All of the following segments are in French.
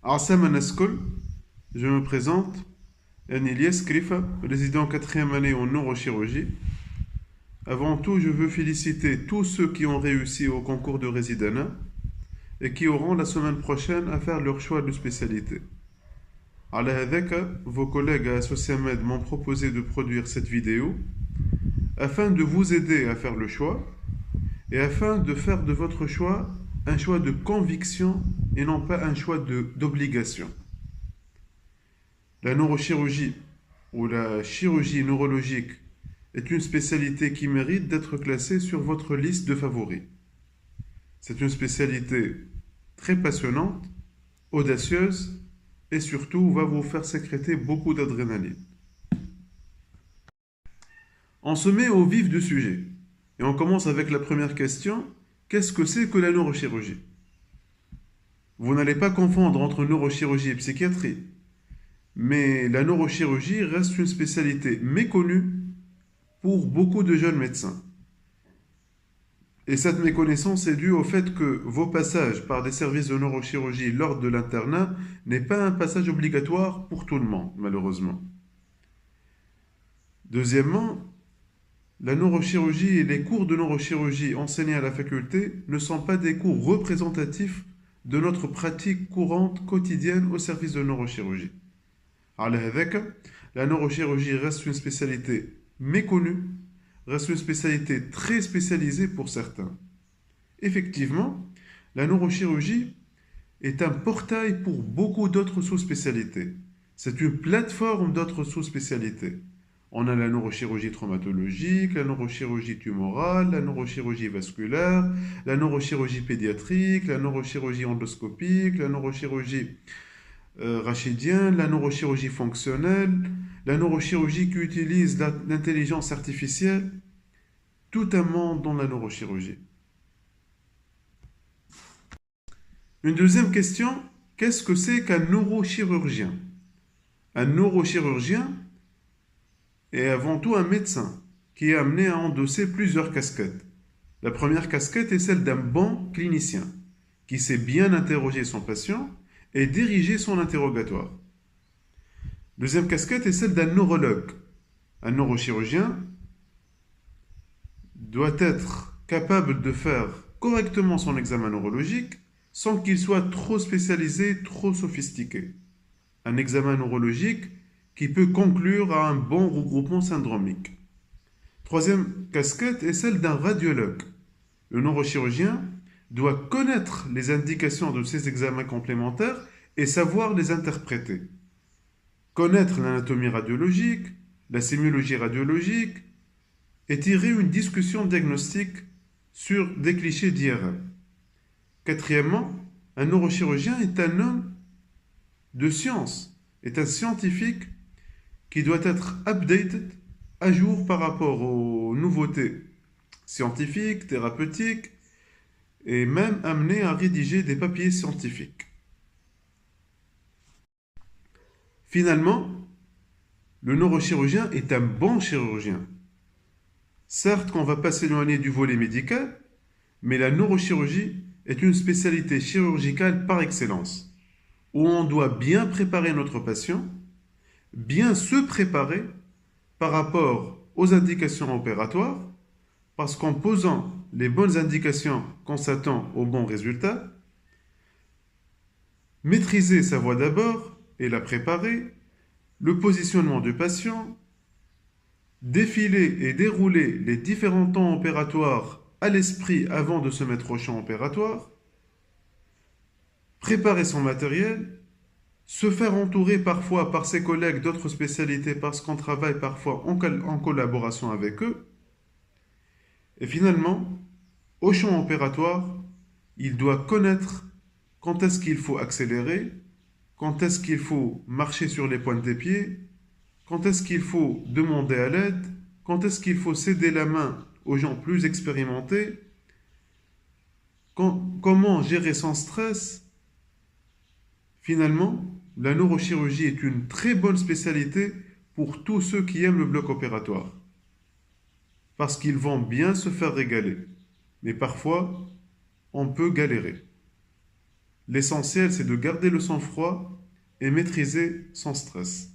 Assam Anaskol, je me présente, Ilyes Krifa, résident en quatrième année en neurochirurgie. Avant tout, je veux féliciter tous ceux qui ont réussi au concours de résidana et qui auront la semaine prochaine à faire leur choix de spécialité. على هذاك, vos collègues à Sociamed m'ont proposé de produire cette vidéo afin de vous aider à faire le choix et afin de faire de votre choix un choix de conviction et non pas un choix d'obligation. La neurochirurgie ou la chirurgie neurologique est une spécialité qui mérite d'être classée sur votre liste de favoris. C'est une spécialité très passionnante, audacieuse et surtout va vous faire sécréter beaucoup d'adrénaline. On se met au vif du sujet et on commence avec la première question. Qu'est-ce que c'est que la neurochirurgie? Vous n'allez pas confondre entre neurochirurgie et psychiatrie, mais la neurochirurgie reste une spécialité méconnue pour beaucoup de jeunes médecins. Et cette méconnaissance est due au fait que vos passages par des services de neurochirurgie lors de l'internat n'est pas un passage obligatoire pour tout le monde, malheureusement. Deuxièmement, la neurochirurgie et les cours de neurochirurgie enseignés à la faculté ne sont pas des cours représentatifs de notre pratique courante quotidienne au service de neurochirurgie. La neurochirurgie reste une spécialité méconnue, reste une spécialité très spécialisée pour certains. Effectivement, la neurochirurgie est un portail pour beaucoup d'autres sous-spécialités. C'est une plateforme d'autres sous-spécialités. On a la neurochirurgie traumatologique, la neurochirurgie tumorale, la neurochirurgie vasculaire, la neurochirurgie pédiatrique, la neurochirurgie endoscopique, la neurochirurgie rachidienne, la neurochirurgie fonctionnelle, la neurochirurgie qui utilise l'intelligence artificielle. Tout un monde dans la neurochirurgie. Une deuxième question, qu'est-ce que c'est qu'un neurochirurgien? Un neurochirurgien est avant tout un médecin qui est amené à endosser plusieurs casquettes. La première casquette est celle d'un bon clinicien qui sait bien interroger son patient et diriger son interrogatoire. Deuxième casquette est celle d'un neurologue. Un neurochirurgien doit être capable de faire correctement son examen neurologique sans qu'il soit trop spécialisé, trop sophistiqué. Un examen neurologique qui peut conclure à un bon regroupement syndromique. Troisième casquette est celle d'un radiologue. Le neurochirurgien doit connaître les indications de ces examens complémentaires et savoir les interpréter. Connaître l'anatomie radiologique, la sémiologie radiologique et tirer une discussion diagnostique sur des clichés d'IRM. Quatrièmement, un neurochirurgien est un homme de science, est un scientifique qui doit être updated, à jour par rapport aux nouveautés scientifiques, thérapeutiques, et même amené à rédiger des papiers scientifiques. Finalement, le neurochirurgien est un bon chirurgien. Certes qu'on ne va pas s'éloigner du volet médical, mais la neurochirurgie est une spécialité chirurgicale par excellence, où on doit bien préparer notre patient, bien se préparer par rapport aux indications opératoires, parce qu'en posant les bonnes indications qu'on s'attend aux bons résultats, maîtriser sa voix d'abord et la préparer, le positionnement du patient, défiler et dérouler les différents temps opératoires à l'esprit avant de se mettre au champ opératoire, préparer son matériel, se faire entourer parfois par ses collègues d'autres spécialités parce qu'on travaille parfois en collaboration avec eux. Et finalement, au champ opératoire, il doit connaître quand est-ce qu'il faut accélérer, quand est-ce qu'il faut marcher sur les pointes des pieds, quand est-ce qu'il faut demander à l'aide, quand est-ce qu'il faut céder la main aux gens plus expérimentés, comment gérer son stress. Finalement, la neurochirurgie est une très bonne spécialité pour tous ceux qui aiment le bloc opératoire. Parce qu'ils vont bien se faire régaler. Mais parfois, on peut galérer. L'essentiel, c'est de garder le sang-froid et maîtriser son stress.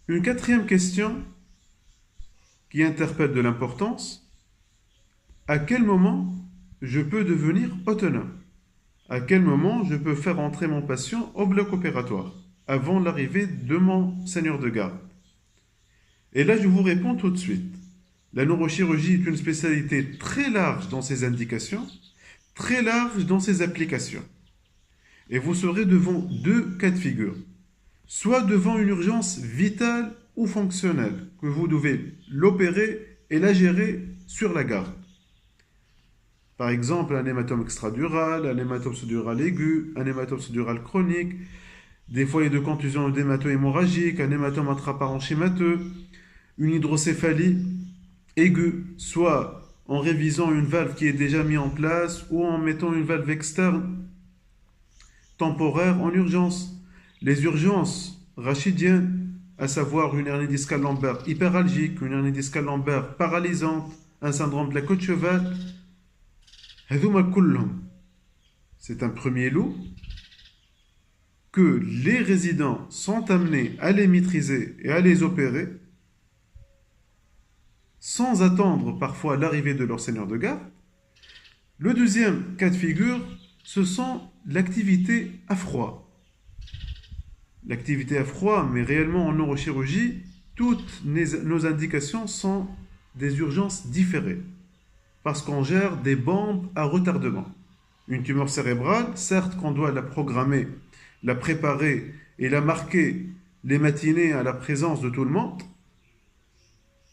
Une quatrième question qui interpelle de l'importance, à quel moment je peux devenir autonome? À quel moment je peux faire entrer mon patient au bloc opératoire avant l'arrivée de mon seigneur de garde? Et là, je vous réponds tout de suite. La neurochirurgie est une spécialité très large dans ses indications, très large dans ses applications. Et vous serez devant deux cas de figure. Soit devant une urgence vitale ou fonctionnelle, que vous devez l'opérer et la gérer sur la garde. Par exemple, un hématome extradural, un hématome sous-dural aigu, un hématome sous-dural chronique, des foyers de contusion d'hémato-hémorragique, un hématome intraparenchymateux, une hydrocéphalie aiguë, soit en révisant une valve qui est déjà mise en place ou en mettant une valve externe temporaire en urgence. Les urgences rachidiennes, à savoir une hernie discale lombaire hyperalgique, une hernie discale lombaire paralysante, un syndrome de la côte cheval, c'est un premier lot que les résidents sont amenés à les maîtriser et à les opérer sans attendre parfois l'arrivée de leur seigneur de garde. Le deuxième cas de figure, ce sont l'activité à froid. L'activité à froid, mais réellement en neurochirurgie, toutes nos indications sont des urgences différées, parce qu'on gère des bombes à retardement. Une tumeur cérébrale, certes qu'on doit la programmer, la préparer et la marquer les matinées à la présence de tout le monde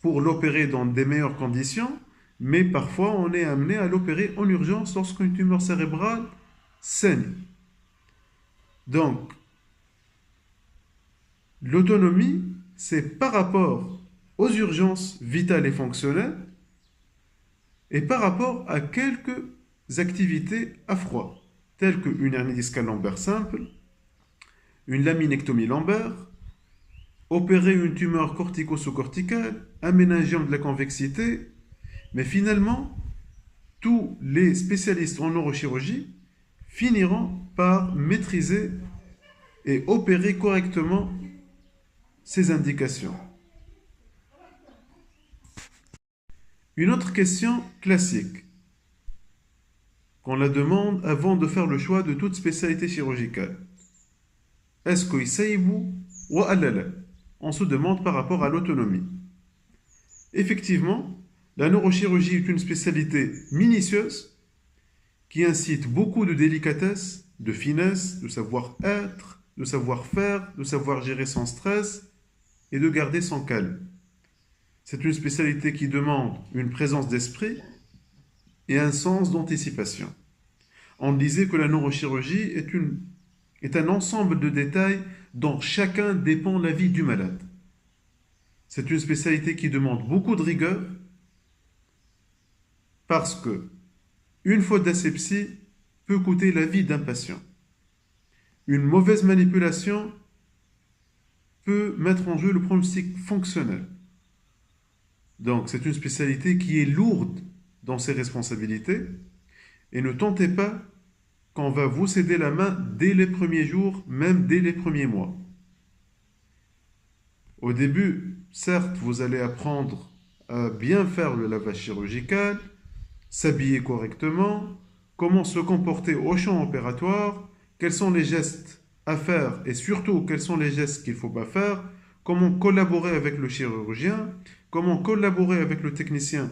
pour l'opérer dans des meilleures conditions, mais parfois on est amené à l'opérer en urgence lorsqu'une tumeur cérébrale saigne. Donc, l'autonomie, c'est par rapport aux urgences vitales et fonctionnelles et par rapport à quelques activités à froid, telles qu'une hernie discale lombaire simple, une laminectomie lombaire, opérer une tumeur cortico-sous-corticale, un méningiome de la convexité, mais finalement, tous les spécialistes en neurochirurgie finiront par maîtriser et opérer correctement ces indications. Une autre question classique, qu'on la demande avant de faire le choix de toute spécialité chirurgicale. Est-ce que يسيبوا ولا لا? On se demande par rapport à l'autonomie. Effectivement, la neurochirurgie est une spécialité minutieuse qui incite beaucoup de délicatesse, de finesse, de savoir-être, de savoir-faire, de savoir gérer son stress et de garder son calme. C'est une spécialité qui demande une présence d'esprit et un sens d'anticipation. On disait que la neurochirurgie est un ensemble de détails dont chacun dépend de la vie du malade. C'est une spécialité qui demande beaucoup de rigueur parce que une faute d'asepsie peut coûter la vie d'un patient. Une mauvaise manipulation peut mettre en jeu le pronostic fonctionnel. Donc, c'est une spécialité qui est lourde dans ses responsabilités et ne tentez pas qu'on va vous céder la main dès les premiers jours, même dès les premiers mois. Au début, certes, vous allez apprendre à bien faire le lavage chirurgical, s'habiller correctement, comment se comporter au champ opératoire, quels sont les gestes à faire et surtout quels sont les gestes qu'il ne faut pas faire, comment collaborer avec le chirurgien, comment collaborer avec le technicien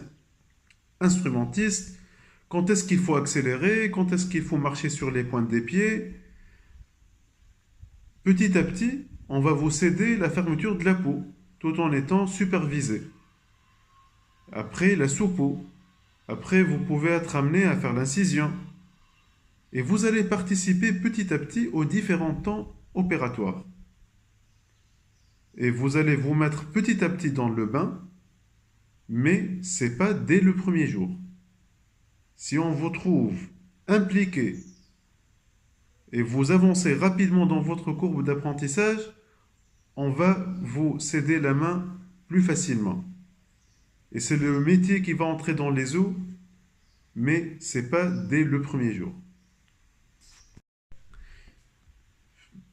instrumentiste, quand est-ce qu'il faut accélérer, quand est-ce qu'il faut marcher sur les pointes des pieds. Petit à petit, on va vous céder la fermeture de la peau, tout en étant supervisé. Après, la sous-peau. Après, vous pouvez être amené à faire l'incision. Et vous allez participer petit à petit aux différents temps opératoires. Et vous allez vous mettre petit à petit dans le bain, mais ce n'est pas dès le premier jour. Si on vous trouve impliqué et vous avancez rapidement dans votre courbe d'apprentissage, on va vous céder la main plus facilement. Et c'est le métier qui va entrer dans les eaux, mais ce n'est pas dès le premier jour.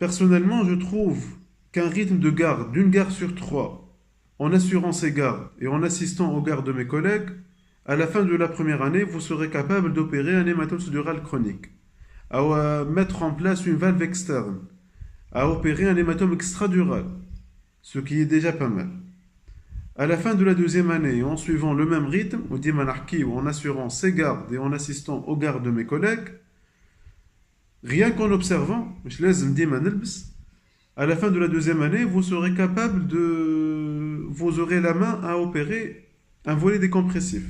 Personnellement, je trouve qu'un rythme de garde d'une garde sur trois, en assurant ces gardes et en assistant aux gardes de mes collègues, à la fin de la première année, vous serez capable d'opérer un hématome sous-dural chronique, à mettre en place une valve externe, à opérer un hématome extradural, ce qui est déjà pas mal. À la fin de la deuxième année, en suivant le même rythme, ou dimanarki, ou en assurant ces gardes et en assistant aux gardes de mes collègues, rien qu'en observant, à la fin de la deuxième année, vous serez capable de... Vous aurez la main à opérer un volet décompressif.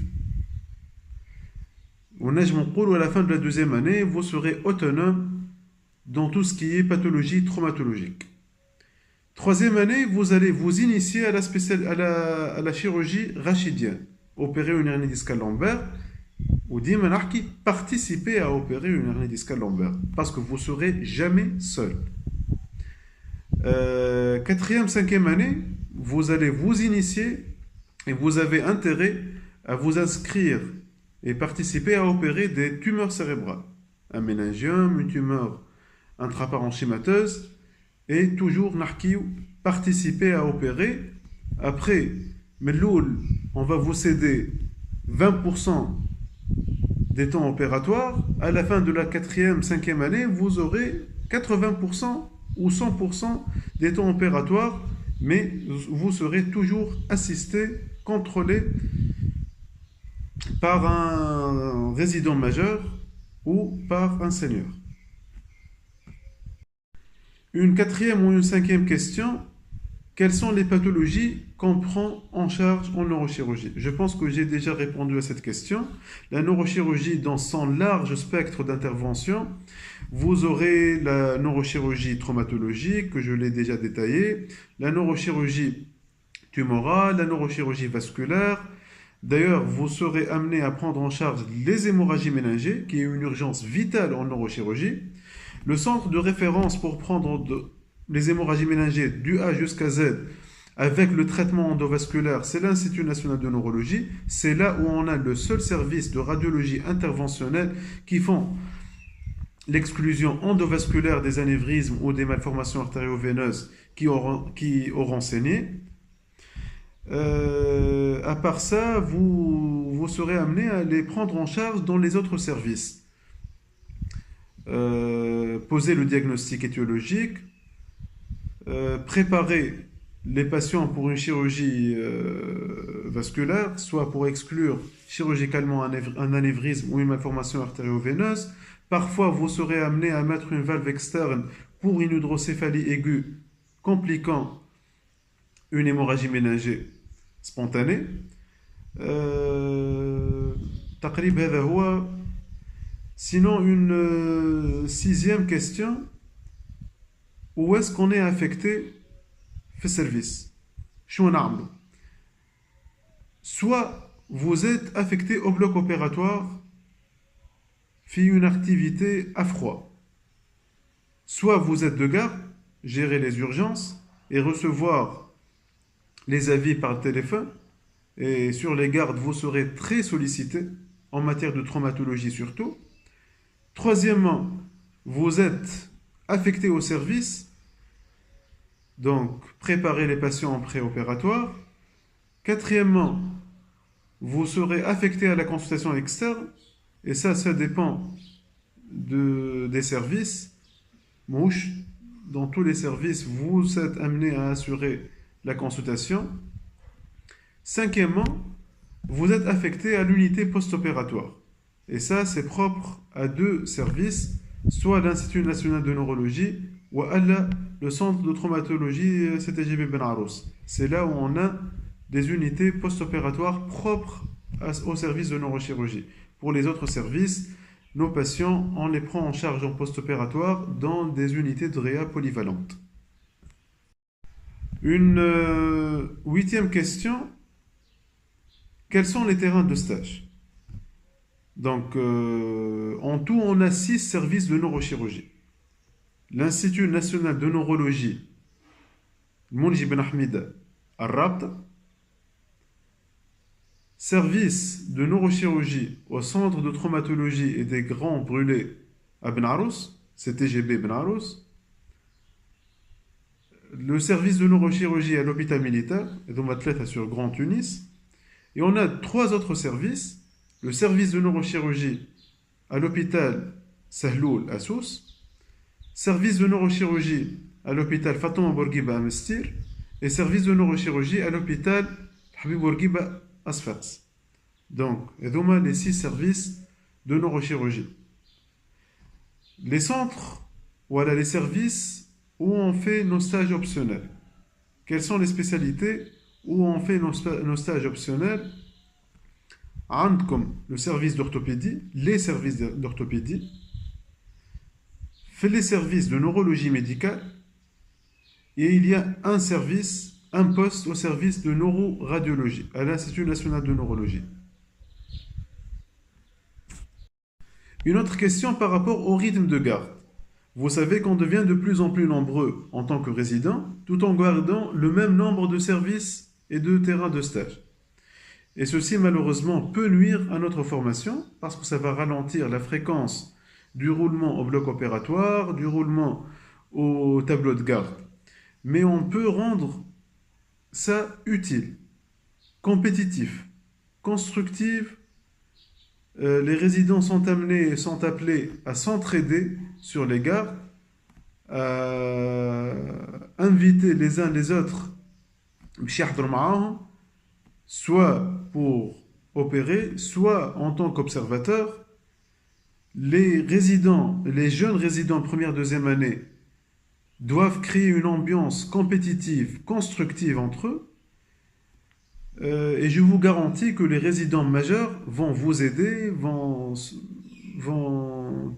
À la fin de la deuxième année, vous serez autonome dans tout ce qui est pathologie traumatologique. Troisième année, vous allez vous initier à la chirurgie rachidienne. Opérer une hernie discale lombaire, ou dimanarki, participer à opérer une hernie discale lombaire. Parce que vous ne serez jamais seul. Quatrième, cinquième année, vous allez vous initier et vous avez intérêt à vous inscrire et participer à opérer des tumeurs cérébrales. Un méningiome, une tumeur intraparenchymateuse et toujours narkiou, participer à opérer. Après, Meloul, on va vous céder 20% des temps opératoires. À la fin de la quatrième, cinquième année, vous aurez 80% ou 100% des temps opératoires, mais vous serez toujours assisté, contrôlé par un résident majeur ou par un seigneur. Une quatrième ou une cinquième question, quelles sont les pathologies qu'on prend en charge en neurochirurgie? Je pense que j'ai déjà répondu à cette question. La neurochirurgie, dans son large spectre d'intervention, vous aurez la neurochirurgie traumatologique, que je l'ai déjà détaillée, la neurochirurgie tumorale, la neurochirurgie vasculaire. D'ailleurs, vous serez amené à prendre en charge les hémorragies méningées, qui est une urgence vitale en neurochirurgie. Le centre de référence pour prendre les hémorragies méningées du A jusqu'à Z avec le traitement endovasculaire, c'est l'Institut national de neurologie. C'est là où on a le seul service de radiologie interventionnelle qui font l'exclusion endovasculaire des anévrismes ou des malformations artério-veineuses qui auront saigné. À part ça, vous serez amené à les prendre en charge dans les autres services. Poser le diagnostic étiologique, préparer les patients pour une chirurgie vasculaire, soit pour exclure chirurgicalement un anévrisme ou une malformation artério-veineuse. Parfois, vous serez amené à mettre une valve externe pour une hydrocéphalie aiguë compliquant une hémorragie méningée spontanée. تقريب هذا هو. Sinon, une sixième question, où est-ce qu'on est affecté في service? شو نعملوا? Soit vous êtes affecté au bloc opératoire في une activité à froid. Soit vous êtes de garde, gérer les urgences et recevoir les avis par téléphone. Et sur les gardes, vous serez très sollicité en matière de traumatologie surtout. Troisièmement, vous êtes affecté au service, donc préparez les patients en préopératoire. Quatrièmement, vous serez affecté à la consultation externe, et ça dépend des services. Mouche, dans tous les services, vous êtes amené à assurer la consultation. Cinquièmement, vous êtes affecté à l'unité post-opératoire. Et ça, c'est propre à deux services, soit l'Institut national de neurologie ou le centre de traumatologie CTGB Ben Arous. C'est là où on a des unités post-opératoires propres au service de neurochirurgie. Pour les autres services, nos patients, on les prend en charge en post-opératoire dans des unités de réa polyvalentes. Une huitième question, quels sont les terrains de stage? Donc, en tout, on a 6 services de neurochirurgie. L'Institut national de neurologie, Mounji Ben Ahmed Al-Rabta. Service de neurochirurgie au centre de traumatologie et des grands brûlés à Ben Arous, c'est TGB Ben Arous. le service de neurochirurgie à l'hôpital militaire, et dont athlète sur Grand Tunis. Et on a trois autres services. Le service de neurochirurgie à l'hôpital Sahloul à Sousse, service de neurochirurgie à l'hôpital Fatouma Bourguiba à Mestir, et service de neurochirurgie à l'hôpital Habib Bourguiba à Sfax. Donc, et donc les six services de neurochirurgie. Les centres, voilà les services où on fait nos stages optionnels. Quelles sont les spécialités où on fait nos stages optionnels? Comme le service d'orthopédie, les services d'orthopédie, fait les services de neurologie médicale, et il y a un service, un poste au service de neuroradiologie à l'Institut national de neurologie. Une autre question par rapport au rythme de garde. Vous savez qu'on devient de plus en plus nombreux en tant que résidents, tout en gardant le même nombre de services et de terrains de stage. Et ceci, malheureusement, peut nuire à notre formation parce que ça va ralentir la fréquence du roulement au bloc opératoire, du roulement au tableau de garde. Mais on peut rendre ça utile, compétitif, constructif. Les résidents sont appelés à s'entraider sur les gardes, à inviter les uns les autres, soit pour opérer, soit en tant qu'observateur. Les jeunes résidents première, deuxième année, doivent créer une ambiance compétitive, constructive entre eux. Et je vous garantis que les résidents majeurs vont vous aider, vont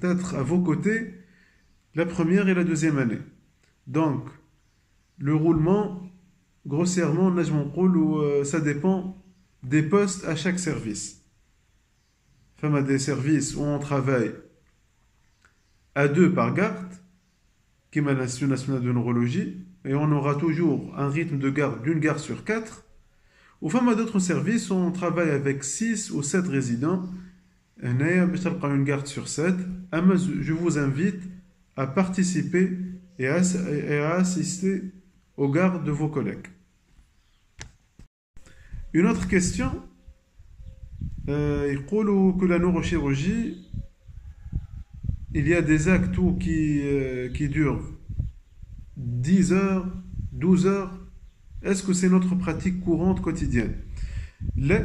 être à vos côtés la première et la deuxième année. Donc, le roulement, grossièrement, ça dépend des postes à chaque service. Enfin, à des services où on travaille à deux par garde, qui est l'Institut national de neurologie, et on aura toujours un rythme de garde d'une garde sur 4. Au fond, à d'autres services, on travaille avec 6 ou 7 résidents. Une garde sur 7. Je vous invite à participer et à assister aux gardes de vos collègues. Une autre question, il dit que la neurochirurgie, il y a des actes qui durent 10 heures, 12 heures. Est-ce que c'est notre pratique courante quotidienne? Là,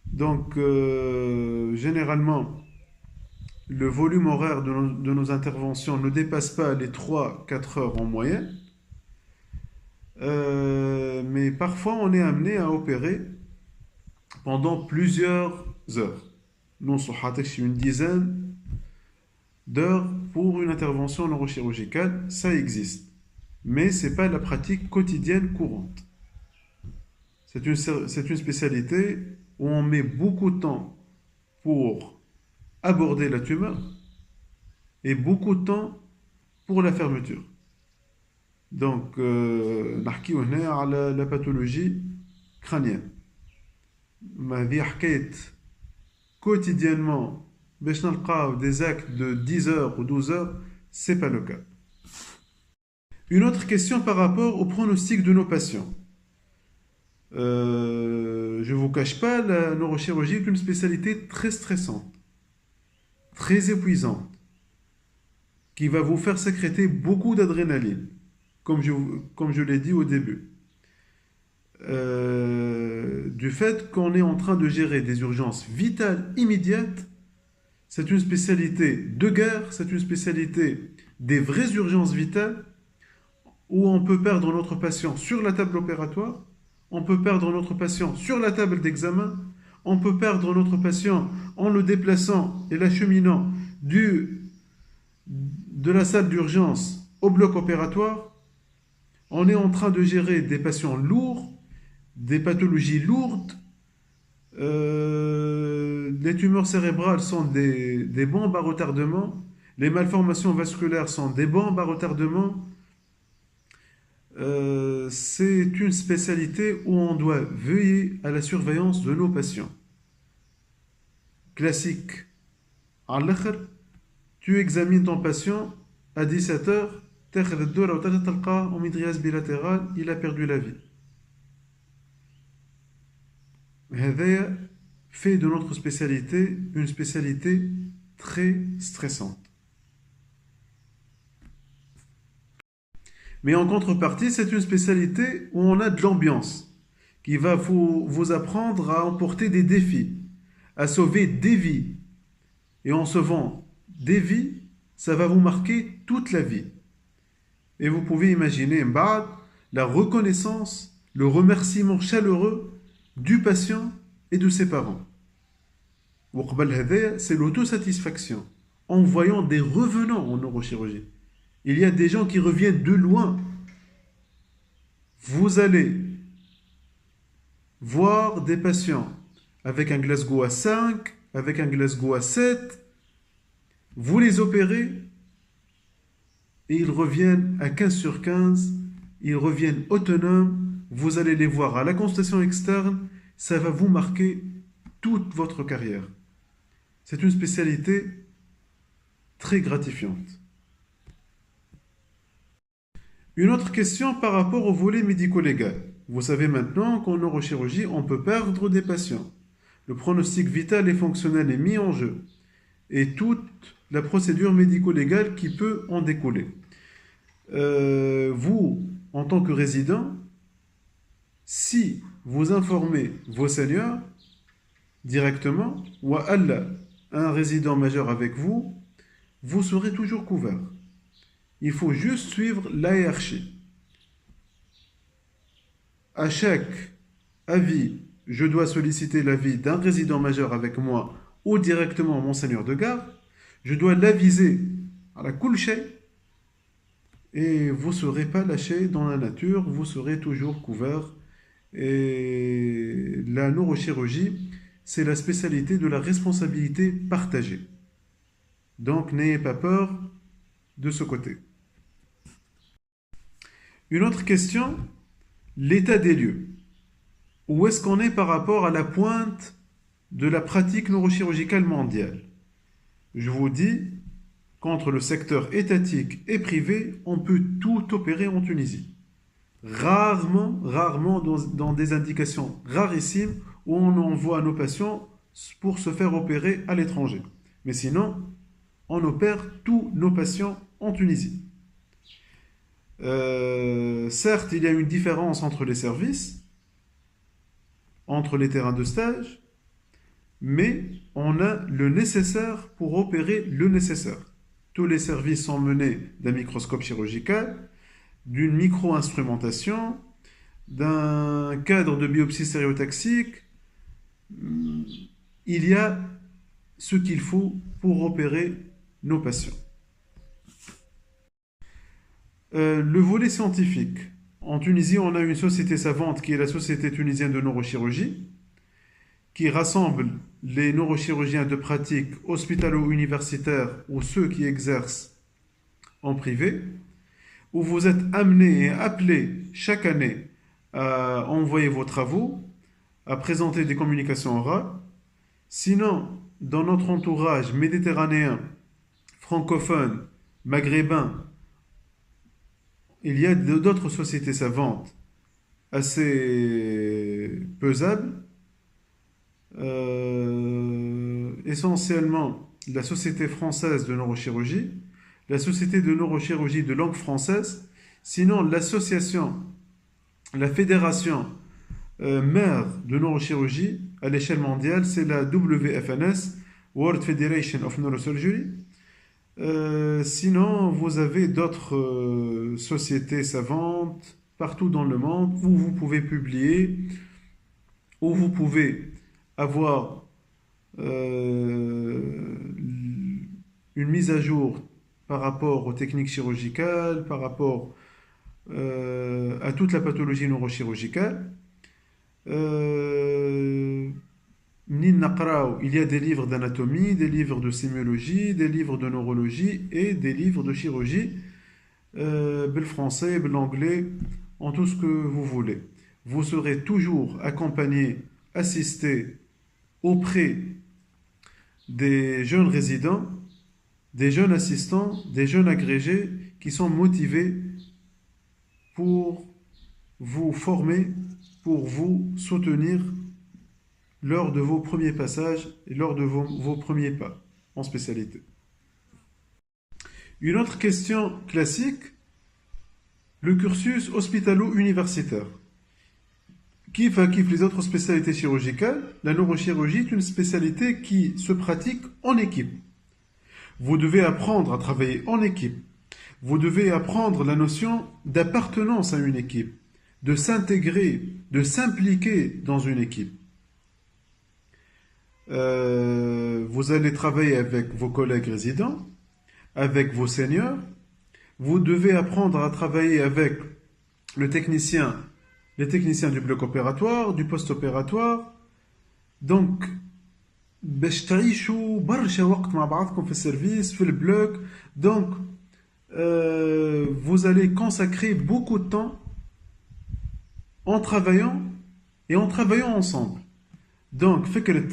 donc, généralement, le volume horaire de nos interventions ne dépasse pas les 3-4 heures en moyenne. Mais parfois, on est amené à opérer pendant plusieurs heures. Nous sommes une dizaine d'heures pour une intervention neurochirurgicale, ça existe. Mais ce n'est pas la pratique quotidienne courante. C'est une spécialité où on met beaucoup de temps pour aborder la tumeur et beaucoup de temps pour la fermeture. Donc, on a la pathologie crânienne. Ma vie quotidiennement, des actes de 10 heures ou 12 heures, ce n'est pas le cas. Une autre question par rapport au pronostic de nos patients. Je ne vous cache pas, la neurochirurgie est une spécialité très stressante, très épuisante, qui va vous faire sécréter beaucoup d'adrénaline, comme je l'ai dit au début. Du fait qu'on est en train de gérer des urgences vitales immédiates, c'est une spécialité de guerre, c'est une spécialité des vraies urgences vitales, où on peut perdre notre patient sur la table opératoire, on peut perdre notre patient sur la table d'examen, on peut perdre notre patient en le déplaçant et l'acheminant de la salle d'urgence au bloc opératoire. On est en train de gérer des patients lourds, des pathologies lourdes. Les tumeurs cérébrales sont des bombes à retardement, les malformations vasculaires sont des bombes à retardement. C'est une spécialité où on doit veiller à la surveillance de nos patients. Classique. Tu examines ton patient à 17 heures, تاخذ الدورة وترجع تلقاه أوميدرياز بيلاتérال il a perdu la vie. هذايا fait de notre spécialité une spécialité très stressante. Mais en contrepartie, c'est une spécialité où on a de l'ambiance, qui va vous apprendre à emporter des défis, à sauver des vies. Et en sauvant des vies, ça va vous marquer toute la vie. Et vous pouvez imaginer la reconnaissance, le remerciement chaleureux du patient et de ses parents. C'est l'autosatisfaction en voyant des revenants en neurochirurgie. Il y a des gens qui reviennent de loin. Vous allez voir des patients avec un Glasgow à 5, avec un Glasgow à 7. Vous les opérez et ils reviennent à 15 sur 15. Ils reviennent autonomes. Vous allez les voir à la consultation externe. Ça va vous marquer toute votre carrière. C'est une spécialité très gratifiante. Une autre question par rapport au volet médico-légal. Vous savez maintenant qu'en neurochirurgie, on peut perdre des patients. Le pronostic vital et fonctionnel est mis en jeu. Et toute la procédure médico-légale qui peut en découler. Vous, en tant que résident, si vous informez vos seniors directement, ou à Allah, un résident majeur avec vous, vous serez toujours couvert. Il faut juste suivre la hiérarchie. À chaque avis, je dois solliciter l'avis d'un résident majeur avec moi ou directement mon seigneur de garde. Je dois l'aviser à la kulshay et vous ne serez pas lâché dans la nature, vous serez toujours couvert. Et la neurochirurgie, c'est la spécialité de la responsabilité partagée. Donc n'ayez pas peur de ce côté. Une autre question, l'état des lieux. Où est-ce qu'on est par rapport à la pointe de la pratique neurochirurgicale mondiale? Je vous dis qu'entre le secteur étatique et privé, on peut tout opérer en Tunisie. Rarement dans des indications rarissimes où on envoie nos patients pour se faire opérer à l'étranger. Mais sinon, on opère tous nos patients en Tunisie. Certes, il y a une différence entre les services, entre les terrains de stage, mais on a le nécessaire pour opérer le nécessaire. Tous les services sont menés d'un microscope chirurgical, d'une micro-instrumentation, d'un cadre de biopsie stéréotaxique. Il y a ce qu'il faut pour opérer nos patients. Le volet scientifique. En Tunisie, on a une société savante qui est la Société tunisienne de neurochirurgie, qui rassemble les neurochirurgiens de pratique hospitalo-universitaire ou ceux qui exercent en privé, où vous êtes amenés et appelés chaque année à envoyer vos travaux, à présenter des communications orales. Sinon, dans notre entourage méditerranéen, francophone, maghrébin, il y a d'autres sociétés savantes assez pesables. Essentiellement la Société française de neurochirurgie, la Société de neurochirurgie de langue française, sinon l'association, la fédération mère de neurochirurgie à l'échelle mondiale, c'est la WFNS, World Federation of Neurosurgery. Sinon, vous avez d'autres sociétés savantes partout dans le monde où vous pouvez publier, où vous pouvez avoir une mise à jour par rapport aux techniques chirurgicales, par rapport à toute la pathologie neurochirurgicale. Il y a des livres d'anatomie, des livres de sémiologie, des livres de neurologie et des livres de chirurgie, le français, l'anglais, en tout ce que vous voulez. Vous serez toujours accompagné, assisté auprès des jeunes résidents des jeunes assistants, des jeunes agrégés qui sont motivés pour vous former, pour vous soutenir lors de vos premiers passages et lors de vos premiers pas en spécialité. Une autre question classique, le cursus hospitalo-universitaire. Kiff les autres spécialités chirurgicales, la neurochirurgie est une spécialité qui se pratique en équipe. Vous devez apprendre à travailler en équipe. Vous devez apprendre la notion d'appartenance à une équipe, de s'intégrer, de s'impliquer dans une équipe. Vous allez travailler avec vos collègues résidents, avec vos seniors. Vous devez apprendre à travailler avec les techniciens du bloc opératoire, du post-opératoire. Donc, باش تعيشوا برشا وقت مع بعضكم في السيرفيس في البلوك. Donc, vous allez consacrer beaucoup de temps en travaillant ensemble. Donc, فكرة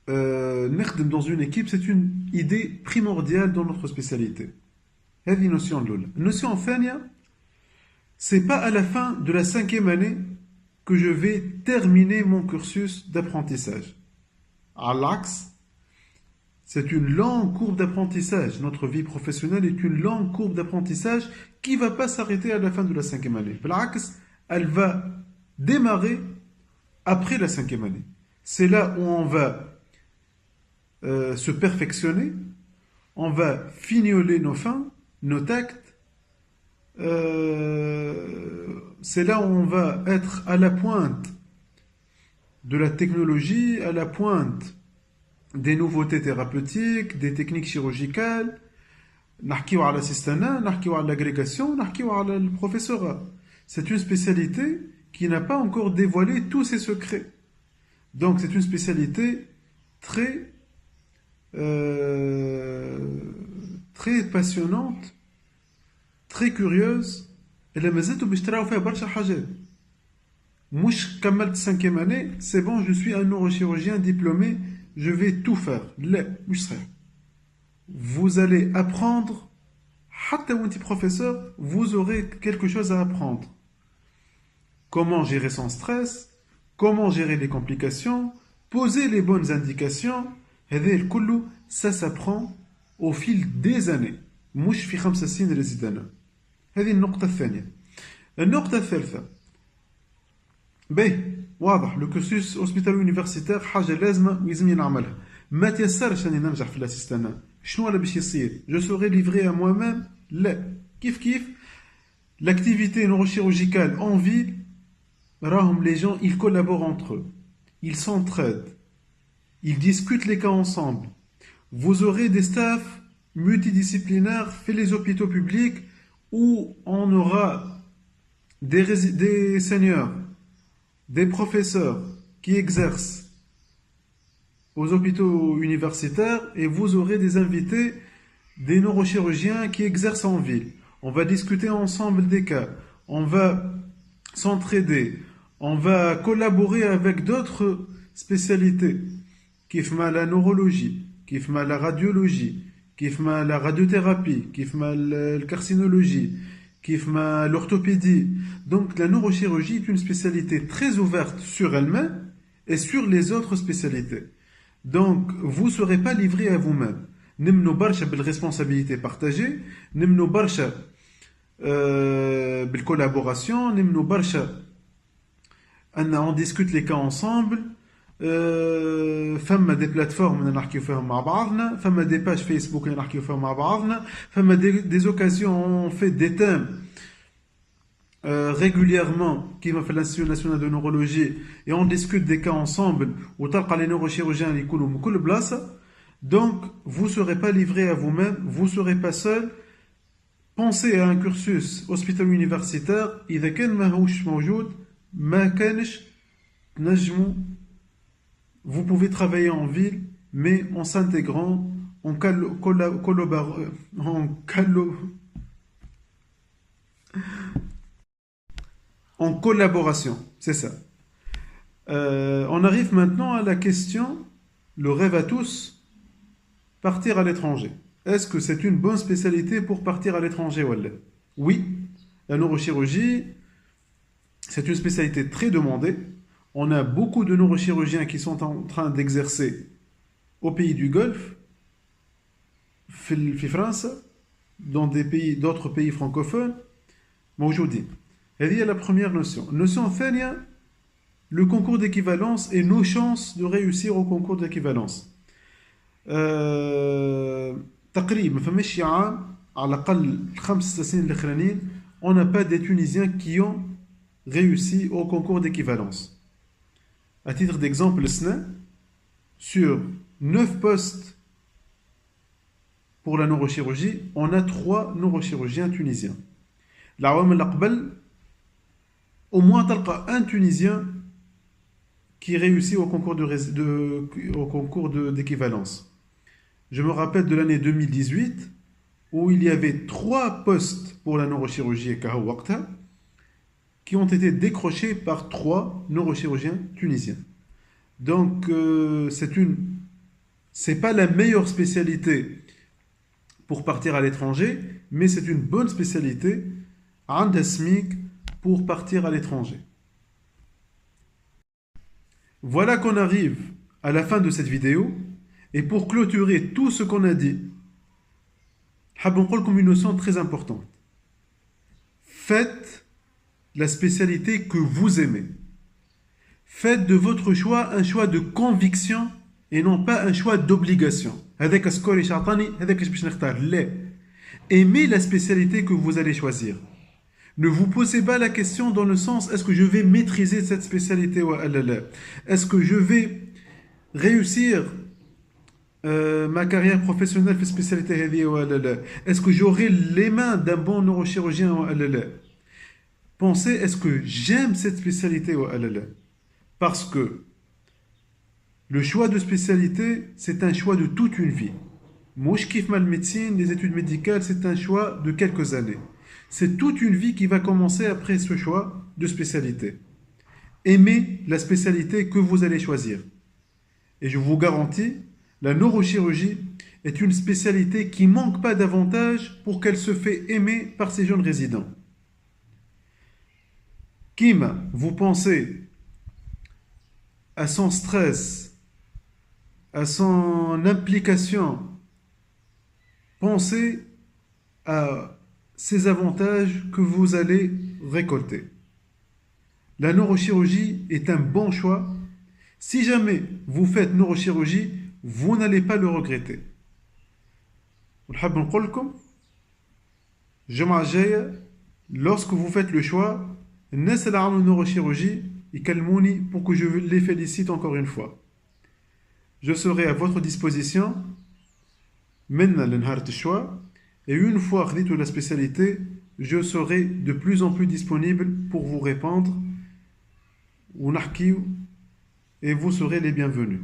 نخدم dans une équipe, c'est une idée primordiale dans notre spécialité. هذه notion الأولى. Notion الثانية, c'est pas à la fin de la 5e année que je vais terminer mon cursus d'apprentissage. À l'axe, c'est une longue courbe d'apprentissage. Notre vie professionnelle est une longue courbe d'apprentissage qui ne va pas s'arrêter à la fin de la 5e année. L'axe, elle va démarrer après la 5e année. C'est là où on va se perfectionner, on va fignoler nos fins, nos tacts. C'est là où on va être à la pointe de la technologie, à la pointe des nouveautés thérapeutiques, des techniques chirurgicales. نحكيو على l'assistanat, نحكيو على l'agrégation, نحكيو على le professorat. C'est une spécialité qui n'a pas encore dévoilé tous ses secrets. Donc c'est une spécialité très passionnante, très curieuse. Elle مازالتو باش تراو فيها برشا حاجات. مش كملت 5e année, c'est bon, je suis un neurochirurgien diplômé, je vais tout faire. لا مش صحيح. Vous allez apprendre, حتى وانت professeur, vous aurez quelque chose à apprendre. Comment gérer son stress, comment gérer les complications, poser les bonnes indications. هذا الكل ça s'apprend au fil des années. مش في 5 سنين ريزيدانا. هذه النقطة الثانية. النقطة الثالثة. باهي واضح لو كورسوس هوسبيتالو يونيفرسيتير حاجة لازمة ويلزمني نعملها. ما تيسرش اني ننجح في الاسيستانا. شنو اللي باش يصير؟ Je serai livré à moi-même. لا. كيف l'activité neurochirurgicale en ville, راهم les gens, ils collaborent entre eux. Ils s'entraident. Ils discutent les cas ensemble. Vous aurez des staffs multidisciplinaires fait les hôpitaux publics où on aura des seniors, des professeurs qui exercent aux hôpitaux universitaires et vous aurez des invités, des neurochirurgiens qui exercent en ville. On va discuter ensemble des cas, on va s'entraider, on va collaborer avec d'autres spécialités, كيف ما la neurologie, كيف ما la radiologie, كيف ما la radiothérapie, كيف ما la carcinologie, كيف ما l'orthopédie. Donc la neurochirurgie est une spécialité très ouverte sur elle-même et sur les autres spécialités. Donc vous ne serez pas livré à vous-même. نمنو برشا بالresponsabilité partagée, نمنو برشا بالcollaboration, نمنو برشا on discute les cas ensemble. فما des plateformes اللي نحكيو فيهم مع بعضنا, فما des pages Facebook اللي نحكيو فيهم مع بعضنا, فما des occasions on fait des thèmes régulièrement qui va faire l'Institut national de neurologie et on discute des cas ensemble وتلقى les neurochirurgiens اللي يكونوا من كل بلاصة. Donc vous ne serez pas livré à vous-même, vous ne serez pas seul. Pensez à un cursus hospitalo universitaire. إذا كان ما هوش موجود ما كانش تنجموا. Vous pouvez travailler en ville, mais en s'intégrant, en collaboration. C'est ça. On arrive maintenant à la question, le rêve à tous, partir à l'étranger. Est-ce que c'est une bonne spécialité pour partir à l'étranger, Wallah? Oui, la neurochirurgie, c'est une spécialité très demandée. On a beaucoup de neurochirurgiens qui sont en train d'exercer au pays du Golfe, en France, dans d'autres pays francophones. موجودين. هذه هي la première notion. Notion الثانية, le concours d'équivalence et nos chances de réussir au concours d'équivalence. تقريبا ما فماش عام على الأقل 5 سنين الأخرانيين on n'a pas des Tunisiens qui ont réussi au concours d'équivalence. À titre d'exemple, sur 9 postes pour la neurochirurgie, on a 3 neurochirurgiens tunisiens. العوام اللي قبل au moins تلقى un Tunisien qui réussit au concours d'équivalence. Je me rappelle de l'année 2018 où il y avait 3 postes pour la neurochirurgie qui ont été décrochés par 3 neurochirurgiens tunisiens. Donc c'est pas la meilleure spécialité pour partir à l'étranger, mais c'est une bonne spécialité عندها SMIC pour partir à l'étranger. Voilà qu'on arrive à la fin de cette vidéo, et pour clôturer tout ce qu'on a dit, حاب نقول لكم une notion très importante. Faites la spécialité que vous aimez. Faites de votre choix un choix de conviction et non pas un choix d'obligation. هذاك سكوري شعطاني هذاك باش نختار. لا. Aimez la spécialité que vous allez choisir. Ne vous posez pas la question dans le sens est-ce que je vais maîtriser cette spécialité ou est-ce que je vais réussir ma carrière professionnelle في spécialité هذه ولا لا. Est-ce que j'aurai les mains d'un bon neurochirurgien ولا لا. Pensez est-ce que j'aime cette spécialité ولا لا. Parce que le choix de spécialité, c'est un choix de toute une vie. مش كيف ما médecine, les études médicales, c'est un choix de quelques années. C'est toute une vie qui va commencer après ce choix de spécialité. Aimez la spécialité que vous allez choisir. Et je vous garantis, la neurochirurgie est une spécialité qui ne manque pas d'avantages pour qu'elle se fait aimer par ses jeunes résidents. Kim, vous pensez à son stress, à son implication, pensez à ces avantages que vous allez récolter. La neurochirurgie est un bon choix. Si jamais vous faites neurochirurgie, vous n'allez pas le regretter. ونحب نقول لكم الجمعة الجاية lorsque vous faites le choix, الناس اللي عملوا neurochirurgie يكلموني pour que je les félicite encore une fois. Je serai à votre disposition من لنهار الشوا. Et une fois خديتوا la spécialité, je serai de plus en plus disponible pour vous répondre ونحكيو et vous serez les bienvenus.